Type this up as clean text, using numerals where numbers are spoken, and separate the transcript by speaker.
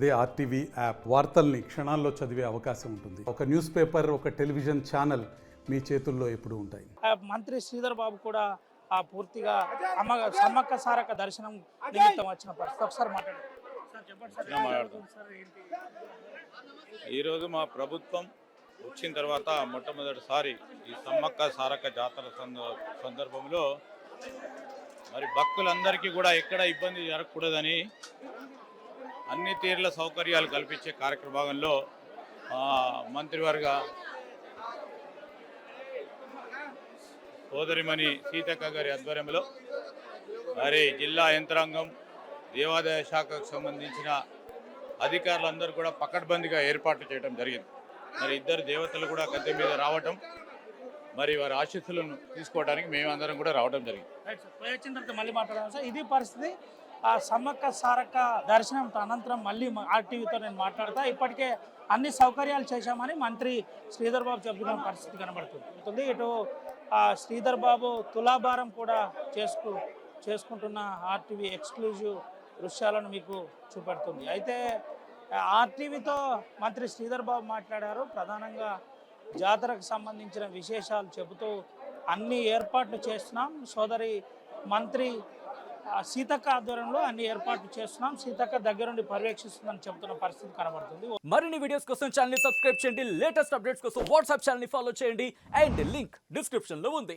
Speaker 1: అదే RTV app వార్తల్ని క్షణాల్లో చదివే అవకాశం ఉంటుంది. ఒక న్యూస్ పేపర్, ఒక టెలివిజన్ ఛానల్ మీ చేతుల్లో ఎప్పుడూ ఉంటాయి.
Speaker 2: మంత్రి శ్రీధర్ బాబు కూడా పూర్తిగా సమ్మక్క సారక్క దర్శనం నిమిత్తం వచ్చిన పరిస్థితి. ఒకసారి
Speaker 3: ఈరోజు మా ప్రభుత్వం వచ్చిన తర్వాత మొట్టమొదటిసారి ఈ సమ్మక్క సారక్క జాతర సందర్భంలో మరి భక్తులందరికీ కూడా ఎక్కడ ఇబ్బంది జరగకూడదని అన్ని తీరుల సౌకర్యాలు కల్పించే కార్యక్రమంలో మంత్రివర్గ సోదరిమణి సీతక్క గారి ఆధ్వర్యంలో మరి జిల్లా యంత్రాంగం, దేవాదాయ శాఖకు సంబంధించిన అధికారులందరూ కూడా పకడ్బందీగా ఏర్పాట్లు చేయడం జరిగింది. మరి ఇద్దరు దేవతలు కూడా గద్దె మీద రావటం, మరి వారి ఆశీస్సులను తీసుకోవడానికి మేమందరం కూడా రావడం జరిగింది.
Speaker 2: మళ్ళీ మాట్లాడాలి సార్, ఇది పరిస్థితి. సమ్మక్క సారక్క దర్శనం అనంతరం మళ్ళీ ఆర్టీవీతో నేను మాట్లాడతా. ఇప్పటికే అన్ని సౌకర్యాలు చేశామని మంత్రి శ్రీధర్ బాబు చెబుతున్న పరిస్థితి కనబడుతుంది. ఇటు శ్రీధర్ బాబు తులాభారం కూడా చేసుకుంటున్న ఆర్టీవీ ఎక్స్క్లూజివ్ దృశ్యాలను మీకు చూపెడుతుంది. అయితే ఆర్టీవీతో మంత్రి శ్రీధర్ బాబు మాట్లాడారు. ప్రధానంగా జాతరకు సంబంధించిన విశేషాలు చెబుతూ అన్ని ఏర్పాట్లు చేస్తున్నాం, సోదరి మంత్రి సీతక్క ఆధ్వర్యంలో అన్ని ఏర్పాట్లు చేస్తున్నాం, సీతక్క దగ్గరుండి పర్యవేక్షిస్తుందని చెబుతున్న పరిస్థితి కనబడుతుంది.
Speaker 4: మరిన్ని వీడియోస్ కోసం ఛానల్ ని సబ్స్క్రైబ్ చేయండి, లేటెస్ట్ అప్డేట్స్ కోసం వాట్సాప్ ఛానల్ ని ఫాలో చేయండి అండ్ లింక్ డిస్క్రిప్షన్ లో ఉంది.